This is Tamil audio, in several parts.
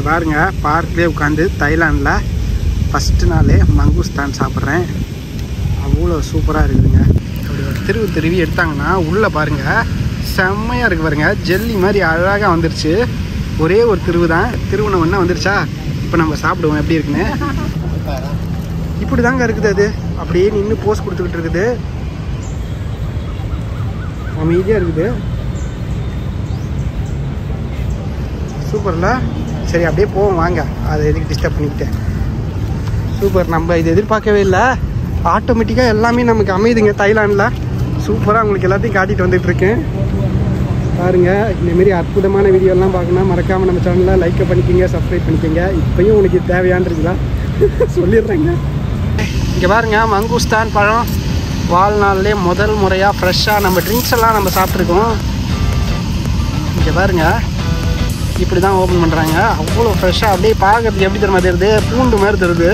இங்கே பாருங்க, பார்க்லேயே உட்காந்து தாய்லாண்டில் ஃபஸ்ட்டு நாளே மங்குஸ்தான் சாப்பிட்றேன். அவ்வளோ சூப்பராக இருக்குதுங்க. அப்படி ஒரு திருவி எடுத்தாங்கன்னா உள்ளே பாருங்கள், செம்மையாக இருக்குது பாருங்கள். ஜெல்லி மாதிரி அழகாக வந்துருச்சு. ஒரே ஒரு திருவு தான், திருவுணவுன்னா வந்துருச்சா. இப்போ நம்ம சாப்பிடுவோம் எப்படி இருக்குன்னு. இப்படி தாங்க இருக்குது. அது அப்படியே நின்று போஸ் கொடுத்துக்கிட்டு இருக்குது. அமைதியாக இருக்குது. சூப்பர்ல. சரி அப்படியே போவோம் வாங்க, அதை எதுக்கு டிஸ்டர்ப் பண்ணிக்கிட்டேன். சூப்பர். நம்ம இது எதிர்பார்க்கவே இல்லை. ஆட்டோமேட்டிக்காக எல்லாமே நமக்கு அமையுதுங்க தாய்லாண்டில். சூப்பராக உங்களுக்கு எல்லாத்தையும் காட்டிட்டு வந்துட்டுருக்கேன் பாருங்கள். இந்தமாரி அற்புதமான வீடியோலாம் பார்க்கணும் மறக்காமல் நம்ம சேனலில் லைக் பண்ணிக்கோங்க, சப்ஸ்கிரைப் பண்ணிக்கோங்க. இப்போயும் உனக்கு தேவையானதுங்களா சொல்லிடுறேங்க. இங்கே பாருங்கள், மங்குஸ்தான் பழம் வாழ்நாள்லேயே முதல் முறையாக ஃப்ரெஷ்ஷாக நம்ம ட்ரிங்க்ஸ் எல்லாம் நம்ம சாப்பிட்ருக்கோம். இங்கே பாருங்கள், இப்படி தான் ஓப்பன் பண்ணுறாங்க. அவ்வளோ ஃப்ரெஷ்ஷாக அப்படியே பார்க்கறதுக்கு எப்படி தெரியுமா தெரியுது, பூண்டு மாதிரி தெரியுது.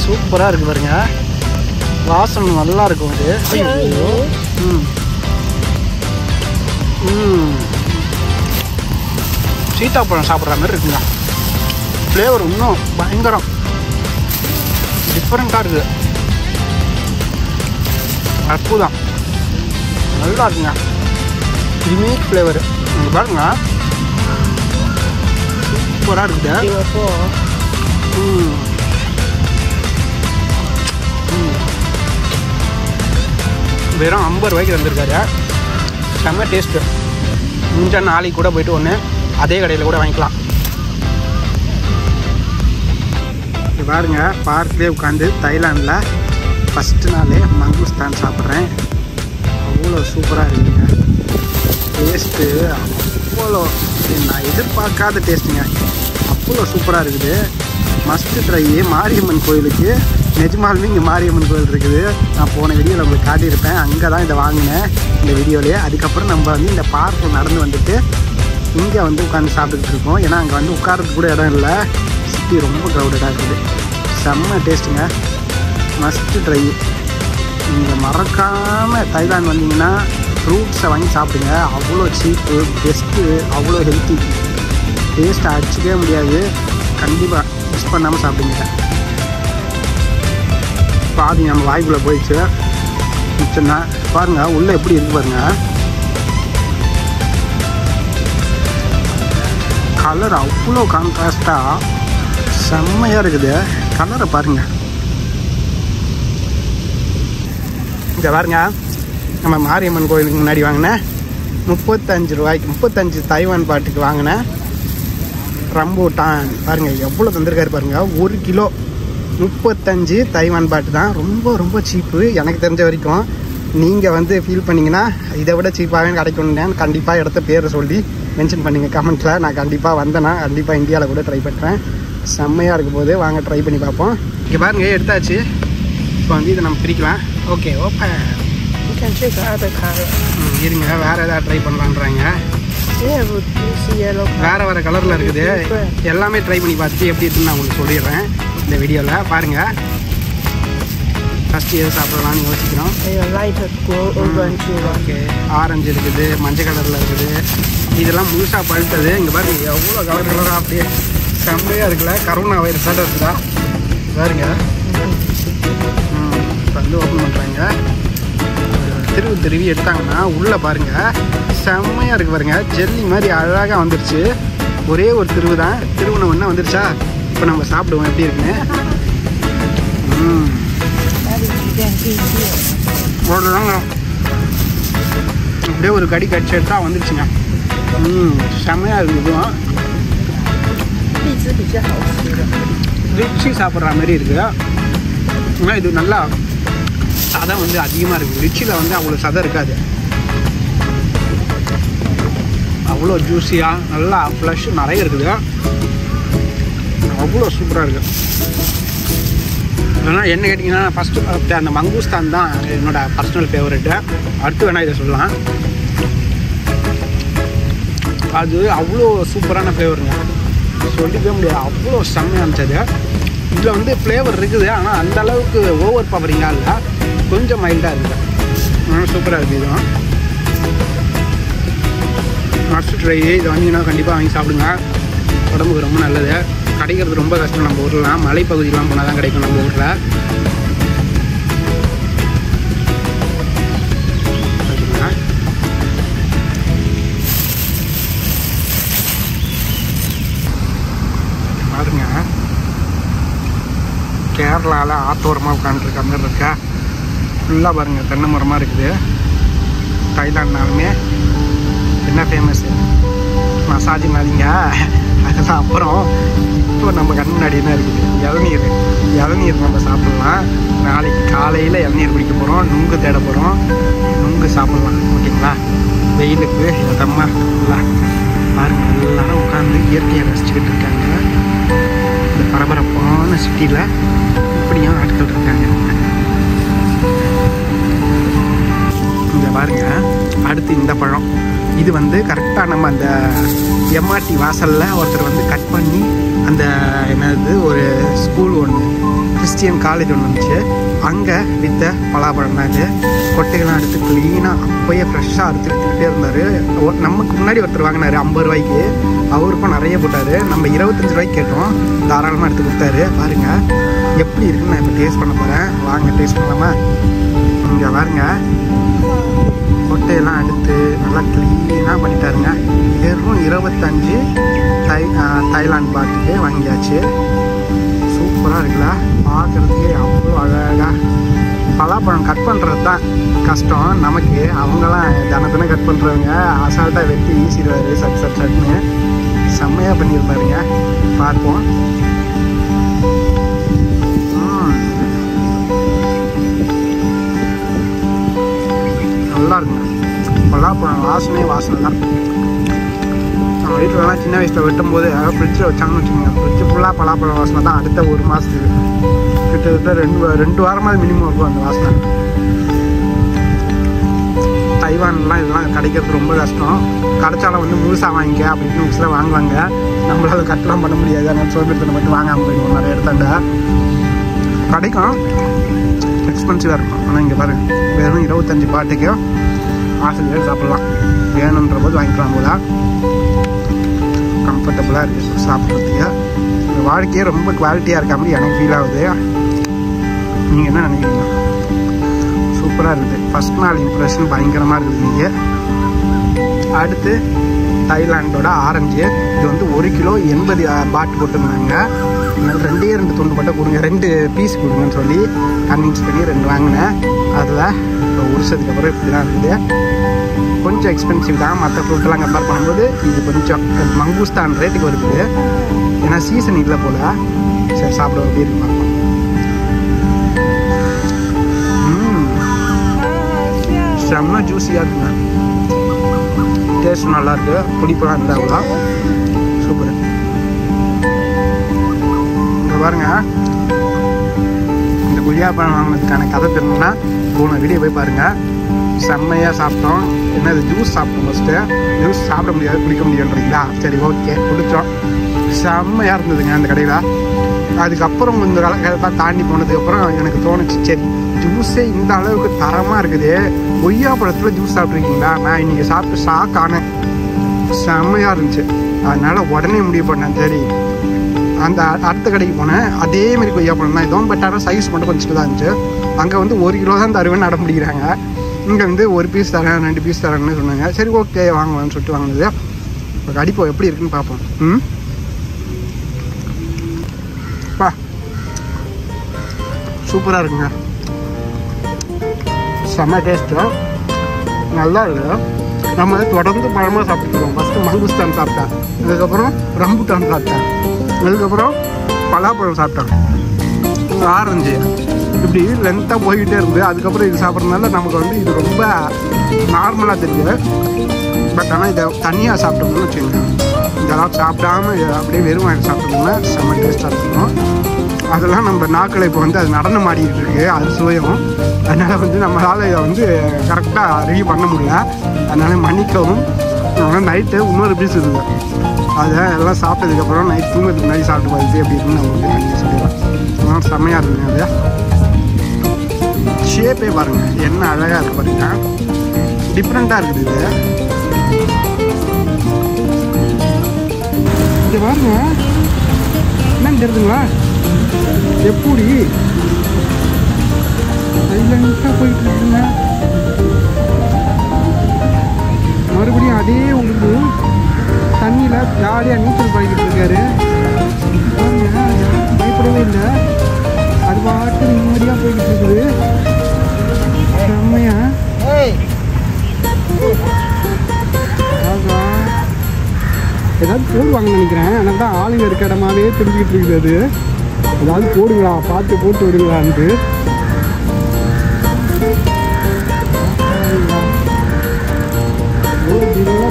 சூப்பராக இருக்குது பாருங்க. வாசனை நல்லா இருக்கும் அது. சீத்தாப்பழம் சாப்பிட்ற மாதிரி இருக்குங்க. ஃப்ளேவர் இன்னும் பயங்கரம் டிஃப்ரெண்ட்டாக இருக்குது. அற்புதம், நல்லா இருக்குங்க. Unique flavour. இங்கே பாருங்க, சூப்பராக இருக்குது. வெறும் 50 ரூபாய்க்கு வந்திருக்காரு. செம்ம டேஸ்ட்டு. முடிஞ்சா நாளைக்கு கூட போய்ட்டு ஒன்று அதே கடையில் கூட வாங்கிக்கலாம். இது பாருங்க, பார்க்லேயே உட்காந்து தாய்லாண்டில் ஃபஸ்ட்டு நாளே மங்குஸ்தான் சாப்பிட்றேன். அவ்வளோ சூப்பராக இருக்குதுங்க. டேஸ்ட்டு அவ்வளோ நான் எதிர்பார்க்காத டேஸ்ட்டுங்க. அவ்வளோ சூப்பராக இருக்குது. Must try. மாரியம்மன் கோயிலுக்கு நிஜமாலுமே இங்கே மாரியம்மன் கோயில் இருக்குது. நான் போன வீடியோவில் உங்களுக்கு காட்டியிருப்பேன். அங்கே தான் இதை வாங்கினேன் இந்த வீடியோலேயே. அதுக்கப்புறம் நம்ம வந்து இந்த பார்க்கில் நடந்து வந்துட்டு இங்கே வந்து உட்காந்து சாப்பிட்டுக்கிட்டு இருக்கோம். ஏன்னா அங்கே வந்து உட்காரத்துக்கு கூட இடம் இல்லை. சிட்டி ரொம்ப க்ரௌடடாக இருக்குது. செம்ம டேஸ்ட்டுங்க. Must try. நீங்கள் மறக்காமல் தாய்லாந்து வந்தீங்கன்னா ஃப்ரூட்ஸை வாங்கி சாப்பிடுங்க. அவ்வளோ சீப்பு, பெஸ்ட்டு, அவ்வளோ ஹெல்த்தி. டேஸ்ட்டை அடிச்சிக்கவே முடியாது. கண்டிப்பாக மிஸ் பண்ணாமல் சாப்பிடுங்க. பாதி நம்ம வாய்க்குள்ளே போயிடுச்சு. மிச்சம்னா பாருங்கள் உள்ளே எப்படி இருக்கு பாருங்கள். கலர் அவ்வளோ கான்ட்ராஸ்டாக செம்மையாக இருக்குது. கலரை பாருங்கள். இங்கே பாருங்க, நம்ம மாரியம்மன் கோயிலுக்கு முன்னாடி வாங்கினேன் 35 ரூபாய்க்கு 35 தாய்வான் பாட்டுக்கு வாங்கினேன் ரம்பூட்டான். பாருங்கள் எவ்வளோ தந்திருக்காரு பாருங்கள். 1 கிலோ 35 தாய்வான் பாட்டு தான். ரொம்ப ரொம்ப சீப்பு எனக்கு தெரிஞ்ச வரைக்கும். நீங்கள் வந்து ஃபீல் பண்ணிங்கன்னா இதை விட சீப்பாகவே கிடைக்கணுன்னு கண்டிப்பாக இடத்த பேரை சொல்லி மென்ஷன் பண்ணுங்கள் கமெண்ட்டில். நான் கண்டிப்பாக வந்தேன்னா கண்டிப்பாக இந்தியாவில் கூட ட்ரை பண்ணுறேன். செம்மையாக இருக்கும் போது வாங்க ட்ரை பண்ணி பார்ப்போம். இங்கே பாருங்க, எடுத்தாச்சு. இப்போ வந்து இதை நம்ம பிரிக்கலாம். Okay open. இருங்க, வேறு எதாவது ட்ரை பண்ணலான்றாங்க. வேறு கலரில் இருக்குது. எல்லாமே ட்ரை பண்ணி பார்த்துட்டு எப்படி இருக்குன்னு நான் உங்களுக்கு சொல்லிடுறேன் இந்த வீடியோவில். பாருங்கள், ஃபஸ்ட்டு எது சாப்பிடலாம்னு யோசிக்கிறோம். ஓகே, ஆரஞ்சு இருக்குது, மஞ்சள் கலரில் இருக்குது. இதெல்லாம் முழுசாக பழுத்தது. இங்கே பாருங்க எவ்வளோ கலராக அப்படியே செம்மையாக இருக்குல்ல. கரோனா வைரஸாக இருக்குதா பாருங்க. இப்போ வந்து ஓப்பன் பண்ணுறாங்க. திருவி எடுத்தாங்கன்னா உள்ளே பாருங்கள், செம்மையாக இருக்குது பாருங்கள். ஜெல்லி மாதிரி அழகாக வந்துருச்சு. ஒரே ஒரு திருவு தான், திருவுணவுன்னா வந்துருச்சா. இப்போ நம்ம சாப்பிடுவோம் எப்படி இருக்குன்னு. அவ்வளோதாங்க, அப்படியே ஒரு கடி கடிச்சு எடுத்தா வந்துருச்சுங்க. செம்மையாக இருக்குது. ரிச்சி சாப்பிட்ற மாதிரி இருக்குது. ஆனால் இது நல்லா சதை வந்து அதிகமாக இருக்குது. ரிச்சியில் வந்து அவ்வளோ சதை இருக்காது. அவ்வளோ ஜூஸியாக நல்லா ஃப்ளஷ் நிறைய இருக்குது. அவ்வளோ சூப்பராக இருக்குது. ஆனால் என்ன கேட்டிங்கன்னா ஃபஸ்ட்டு அந்த மங்குஸ்தான் தான் என்னோடய பர்சனல் ஃபேவரெட்டு. அடுத்து வேணால் இதை சொல்லலாம். அது அவ்வளோ சூப்பரான ஃப்ளேவருங்க, சொல்லிக்கவே முடியாது. அவ்வளோ செம்மையாக இருந்துச்சு. இதில் வந்து ஃப்ளேவர் இருக்குது, ஆனால் அந்த அளவுக்கு ஓவர் பவரிங்காக இல்லை, கொஞ்சம் மைல்டாக இருக்குது. சூப்பராக இருக்குது. இதுவும் மஸ்ட் ட்ரை. இதை வந்தீங்கன்னா கண்டிப்பாக வாங்கி சாப்பிடுங்க. உடம்புக்கு ரொம்ப நல்லது. கிடைக்கிறது ரொம்ப கஷ்டம் நம்ம ஊர்லாம். மலைப்பகுதியெலாம் போனால் தான் கிடைக்கும் நம்ம ஊரில். பாருங்க, கேரளாவில் ஆத்தோரமாக உட்காந்துருக்க மாதிரி இருக்கா. ஃபுல்லாக பாருங்கள் தென்னை மரமாக இருக்குது. தாய்லாண்ட்னாலுமே என்ன ஃபேமஸ்ஸு? மசாஜ் மாதிரிங்க. அதெல்லாம் அப்புறம் இப்போ நம்ம கண் முன்னாடி தான் இருக்குது இளநீர் நம்ம சாப்பிட்லாம். நாளைக்கு காலையில் இளநீர் குடிக்க போகிறோம். நுங்கு தேட போகிறோம். நுங்கு சாப்பிட்லாம். ஓகேங்களா? வெயிலுக்கு இதமாக இல்லை பாருங்கள், எல்லாரும் உட்காந்து இயற்கையை ரசிச்சுக்கிட்டு இருக்காங்க. இந்த பரபரப்பான சிட்டியில் இப்படியும் ஆட்கள் இருக்காங்க. இங்கே பாருங்க, அடுத்து இந்த பழம். இது வந்து கரெக்டாக நம்ம அந்த எம்ஆர்டி வாசலில் ஒருத்தர் வந்து கட் பண்ணி அந்த என்னது ஒரு ஸ்கூல் ஒன்று, கிறிஸ்டியன் காலேஜ் ஒன்று இருந்துச்சு, அங்கே வித்த பலாப்பழம் தான் இது. கொட்டைகள்லாம் எடுத்து க்ளீனாக அப்போயே ஃப்ரெஷ்ஷாக எடுத்துக்கிட்டே இருந்தார். நமக்கு முன்னாடி ஒருத்தர் வாங்கினார் 50 ரூபாய்க்கு. அவருக்கும் நிறைய போட்டார். நம்ம 25 ரூபாய்க்கு கேட்டோம். தாராளமாக எடுத்து கொடுத்தாரு. பாருங்கள் எப்படி இருக்குன்னு நான் இப்போ டேஸ்ட் பண்ண போகிறேன். வாங்க டேஸ்ட் பண்ணலாமா? இங்கே பாருங்க, கொட்டையெல்லாம் எடுத்து நல்லா க்ளீனாக பண்ணிட்டாருங்க. வெறும் 25 தாய்லாந்து பாட்டுக்கு வாங்கியாச்சு. சூப்பராக இருக்குல்ல, பார்க்குறதுக்கே அவ்வளோ அழகாக. பலாப்பழம் கட் பண்ணுறது தான் கஷ்டம் நமக்கு. அவங்களாம் தினத்தின கட் பண்ணுறவங்க அசால்ட்டாக வெட்டி வீசிடுவார் சட்டுன்னு. செம்மையாக பண்ணியிருந்தாருங்க. பார்ப்போம். நல்லா இருக்குங்க. பலாப்பழம் வாசனை தான். நம்ம வீட்டிலலாம் சின்ன வயசில் வெட்டும்போது ஃப்ரிட்ஜில் வச்சாங்கன்னு வச்சுக்கோங்க, ஃப்ரிட்ஜு ஃபுல்லாக பலாப்பழம் வாசனை தான். அடுத்த 1 மாதத்துக்கு கிட்டத்தட்ட 2 வாரமாவது மினிமம் இருக்கும் அந்த வாசனை. தைவான்லாம் இதெல்லாம் கிடைக்கிறது ரொம்ப கஷ்டம். கிடைச்சாலும் வந்து முழுசாக வாங்கிக்க அப்படின்னு முழுசில் வாங்குவாங்க. நம்மளால கட்டெலாம் பண்ண முடியாது. அதனால் சோம்பேறித்தனை மட்டும் வாங்காமல் போயிடுவோம். நிறைய இடத்தாண்ட கிடைக்கும், எக்ஸ்பென்சிவாக இருக்கும். ஆனால் இங்கே பாருங்கள், வெறும் 25 பாட்டுக்கும் ஆசிரியர் சாப்பிட்லாம். வேணுன்ற போது வாங்கிக்கலாம் போல. கம்ஃபர்டபுளாக இருக்குது சாப்பிட்றதுக்கு. இந்த வாழ்க்கையே ரொம்ப குவாலிட்டியாக இருக்க மாதிரி எனக்கு ஃபீல் ஆகுது. நீங்கள் என்ன நினைக்கிறீங்க? சூப்பராக இருக்குது. ஃபஸ்ட் நாள் இம்ப்ரெஷன் பயங்கரமாக இருக்குது. நீங்கள் அடுத்து தாய்லாண்டோட ஆரஞ்சு. இது வந்து 1 கிலோ 80 பாட் போட்டுருந்தாங்க. அதனால் 2 துண்டு மட்டும் கொடுங்க, 2 பீஸ் கொடுங்கன்னு சொல்லி கன்வின்ஸ் பண்ணி 2 வாங்கினேன். அதில் இப்போ உரிச்சதுக்கப்புறம் இப்படி தான் இருக்குது. கொஞ்சம் எக்ஸ்பென்சிவ் தான் மற்ற ஃப்ரூட்டெல்லாம் கம்பேர் பண்ணும்போது. இது கொஞ்சம் மங்கூஸ்தான் ரேட்டுக்கு வருது. ஏன்னா சீசன் இல்லை போல். சரி சாப்பிட எப்படி இருக்கு பார்ப்போம். செம்ம ஜூஸியாக இருக்குங்க. டேஸ்ட் நல்லாயிருக்கு. புளிப்பெல்லாம் இருந்தாங்களா சூப்பர். இங்கே பாருங்க, இந்த கொய்யாப்பழம் வாங்கினதுக்கான கதை தெரிஞ்சுன்னா போன வீடியோ போய் பாருங்கள். செம்மையாக சாப்பிட்டோம். என்னது ஜூஸ் சாப்பிட்டோம். ஃபஸ்ட்டு ஜூஸ் சாப்பிட முடியாது, குடிக்க முடியாதுன்றீங்களா? சரி ஓகே, குடித்தோம். செம்மையாக இருந்ததுங்க அந்த கடையில். அதுக்கப்புறம் இந்த கடையெல்லாம் தாண்டி போனதுக்கப்புறம் எனக்கு தோணுச்சு, சரி ஜூஸே இந்த அளவுக்கு தரமாக இருக்குது, கொய்யாப்பழத்தில் ஜூஸ் சாப்பிட்ருக்கீங்களா? நான் இன்றைக்கி சாப்பிட்டு ஷாக் ஆனேன். செம்மையாக இருந்துச்சு. அதனால் உடனே முடிவு பண்ணேன். சரி அந்த அடுத்த கடைக்கு போனேன். அதேமாதிரி கொய்யாப்பழம் தான் இதுவும். பட் ஆனால் சைஸ் மட்டும் கொஞ்சம் தான் இருந்துச்சு. அங்கே வந்து 1 கிலோ தான் தருவேன்னு அடம் பிடிக்கிறாங்க. இங்கே வந்து 1 பீஸ் தரேன், 2 பீஸ் தரேன்னு சொன்னாங்க. சரி ஓகே வாங்குவேன்னு சொல்லிட்டு வாங்கினது. இப்போ கடிப்போம் எப்படி இருக்குன்னு பார்ப்போம். பா சூப்பராக இருக்குங்க. செம்ம டேஸ்ட்டு, நல்லா இருக்குது. நம்ம தொடர்ந்து பழமாக சாப்பிட்டுருக்கோம். ஃபஸ்ட்டு மங்குஸ்தான் சாப்பிட்டேன், அதுக்கப்புறம் ரம்புட்டான் சாப்பிட்டேன், அதுக்கப்புறம் பலாப்பழம் சாப்பிட்டேன், ஆரஞ்சு, இப்படி லென்த்தாக போய்கிட்டே இருந்து அதுக்கப்புறம் இது சாப்பிட்றதுனால நமக்கு வந்து இது ரொம்ப நார்மலாக தெரியுது. பட் ஆனால் இதை தனியாக சாப்பிட்டோம்னு வச்சுக்கோங்க, இதெல்லாம் சாப்பிடாம அப்படியே வெறும் வாங்கி சாப்பிட்டோம்னா செம்ம டேஸ்ட்டாக இருக்கணும். அதெல்லாம் நம்ம நாக்களை இப்போ வந்து அது நடனம் ஆடிக்கிட்டு இருக்கு, அது சுவையும். அதனால் வந்து நம்மளால் இதை வந்து கரெக்டாக ரிவ்யூ பண்ண முடியல. அதனால் மன்னிக்கவும். நைட்டு இன்னொரு பீஸ் இருக்குது, அதை எல்லாம் சாப்பிட்டதுக்கப்புறம் நைட் தூங்குறதுக்கு முன்னாடி சாப்பிட்டு பார்த்து எப்படி இருக்குன்னு நம்ம வந்து தனியாக சொல்லிடுறேன். அதனால் செம்மையாக இருக்குங்க. அது ஷேப்பே பாருங்கள் என்ன அழகாக இருக்குது பாருங்க, டிஃப்ரெண்ட்டாக இருக்குது இது. இங்கே பாருங்க, என்னன்னு தெரியுதுங்களா? எப்படி சைலண்டாக போயிட்டு இருக்குங்க. மறுபடியும் அதே உடுப்பு தண்ணியில் ஜாலியாக நீச்சல் பழகிட்டு இருக்காரு. பாருங்க, பயப்படவே இல்லை, அது பாட்டு நிம்மதியாக போய்கிட்டு இருக்குது. செம்மையா ஏதாவது போடுவாங்கன்னு நினைக்கிறேன். ஆனால் தான் ஆளுங்க இருக்க இடமாவே தெரிஞ்சுக்கிட்டு இருக்குது. அது ஏதாவது போடுங்களா, பார்த்து போட்டு விடுங்களான்ட்டு.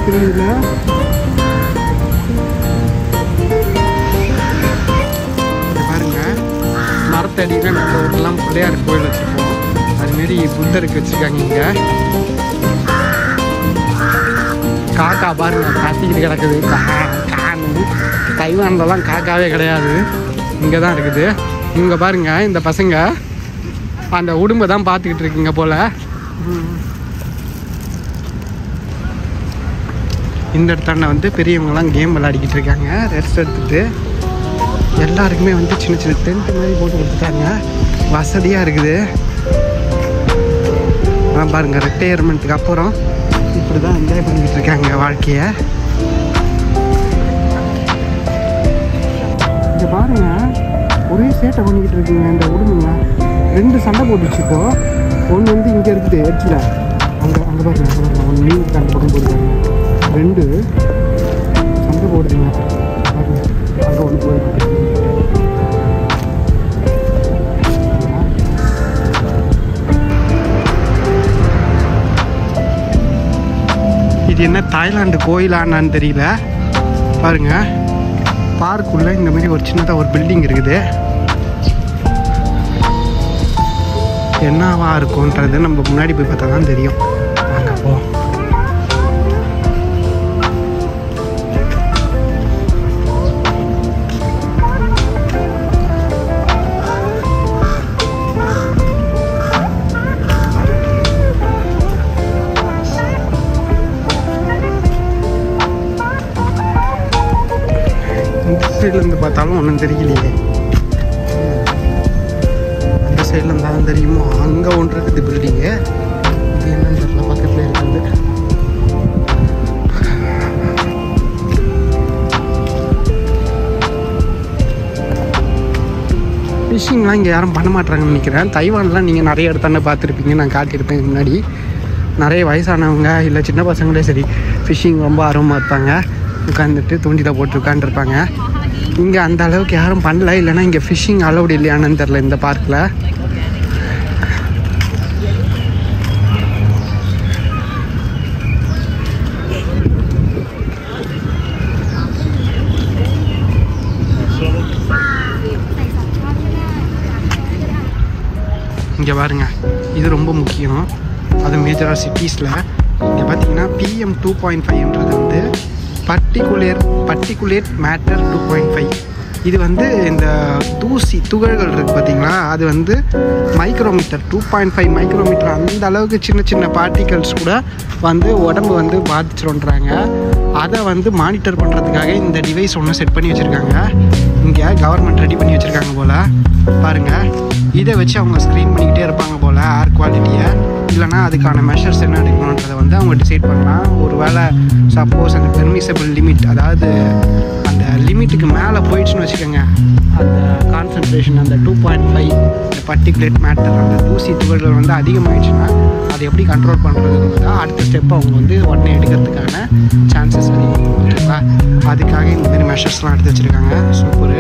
தெரியல. பாருங்க, மரத்தடியில் நம்ம ஊர்லாம் பிள்ளையார் கோயில் வச்சுருப்போம், அதுமாரி புத்தருக்கு வச்சுருக்காங்க. இங்கே காக்கா பாருங்க கத்திக்கிட்டு கிடக்குது. காணு தைவான்லாம் காக்காவே கிடையாது, இங்கே தான் இருக்குது. இவங்க பாருங்க, இந்த பசங்க அந்த உடும்பை தான் பார்த்துக்கிட்டு இருக்குங்க போல். இந்த இடத்தாண்ட வந்து பெரியவங்கலாம் கேம் விளையாடிக்கிட்டு இருக்காங்க, ரெஸ்ட் எடுத்துகிட்டு. எல்லாருக்குமே வந்து சின்ன சின்ன டென்ட் மாதிரி போட்டு கொடுத்துட்டாங்க, வசதியாக இருக்குது. பாருங்க, ரிட்டையர்மெண்ட்டுக்கு அப்புறம் இப்படி தான் என்ஜாய் பண்ணிக்கிட்டு இருக்காங்க வாழ்க்கையை. இங்கே பாருங்க, ஒரே சேட்டை பண்ணிக்கிட்டு இருக்குங்க இந்த உடும்புங்க. 2 சண்டை போட்டுச்சு. இப்போ ஒன்று வந்து இங்கே இருக்குது எட்ஜில், அங்கே பாருங்க, அங்கே பாருங்க, ஒன்று மீன் சண்டை போட்டுருக்காங்க. 2 சண்டை போடுதுங்க பாருங்க. அங்கே ஒன்று போயிருக்கு. இது என்ன தாய்லாந்து கோயிலான்னு தெரியல. பாருங்க, பார்க்குள்ள இந்த மாதிரி ஒரு சின்னதாக ஒரு பில்டிங் இருக்குது. என்னவா இருக்கும்ன்றது நம்ம முன்னாடி போய் பார்த்தா தான் தெரியும். அங்கே போ. சைட்லேருந்து பார்த்தாலும் ஒன்றும் தெரியலையே. அந்த சைடில் இருந்தாலும் தெரியுமோ. அங்கே ஒன்று இருக்குது பில்டிங்கு, இது என்னன்னு தெரியல, பக்கத்தில் இருக்குது. ஃபிஷ்ஷிங்லாம் இங்கே யாரும் பண்ண மாட்டாங்கன்னு நினைக்கிறேன். தைவான்லாம் நீங்கள் நிறைய இடத்தாண்ட பார்த்துருப்பீங்க, நான் காட்டியிருப்பேன் முன்னாடி. நிறைய வயசானவங்க இல்லை சின்ன பசங்களே சரி ஃபிஷ்ஷிங் ரொம்ப ஆர்வமாக இருப்பாங்க. உட்காந்துட்டு தூண்டியில் போட்டு உட்காந்துருப்பாங்க. இங்கே அந்த அளவுக்கு யாரும் பண்ணல, இல்லைன்னா இங்கே ஃபிஷ்ஷிங் அலௌடு இல்லையானு தெரில இந்த பார்க்கில். இங்கே பாருங்க, இது ரொம்ப முக்கியம். அது மேஜராக சிட்டிஸில் இங்கே பார்த்தீங்கன்னா PM 2.5ன்றது வந்து பர்டிகுலேட் மேட்டர் 2.5. இது வந்து இந்த தூசி துகள்கள் இருக்குது பார்த்தீங்களா, அது வந்து மைக்ரோமீட்டர் 2.5 மைக்ரோமீட்டர். அந்த அளவுக்கு சின்ன சின்ன பார்ட்டிகல்ஸ் கூட வந்து உடம்பு வந்து பாதிச்சிடும்ன்றாங்க. அதை வந்து மானிட்டர் பண்ணுறதுக்காக இந்த டிவைஸ் ஒன்று செட் பண்ணி வச்சுருக்காங்க. இங்கே கவர்மெண்ட் ரெடி பண்ணி வச்சுருக்காங்க போல். பாருங்கள், இதை வச்சு அவங்க ஸ்க்ரீன் பண்ணிக்கிட்டே இருப்பாங்க போல் ஏர் குவாலிட்டியை. இல்லைனா அதுக்கான மெஷர்ஸ் என்ன எடுக்கணுன்றதை வந்து அவங்க டிசைட் பண்ணலாம். ஒரு வேளை சப்போஸ் அந்த பெர்மிசபிள் லிமிட், அதாவது அந்த லிமிட்டுக்கு மேலே போயிடுச்சுன்னு வச்சுக்கோங்க, அந்த கான்சன்ட்ரேஷன் அந்த 2.5 பர்டிகுலேட் மேட்டர் அந்த தூசி துகள்கள் வந்து அதிகமாகிடுச்சுன்னா அதை எப்படி கண்ட்ரோல் பண்ணுறதுன்னு தான் அடுத்த ஸ்டெப் அவங்க வந்து உடனே எடுக்கிறதுக்கான சான்சஸ் அதிகம். ஓகேங்களா, அதுக்காக இந்த மாதிரி மெஷர்ஸ்லாம் எடுத்து வச்சுருக்காங்க. சூப்பரு.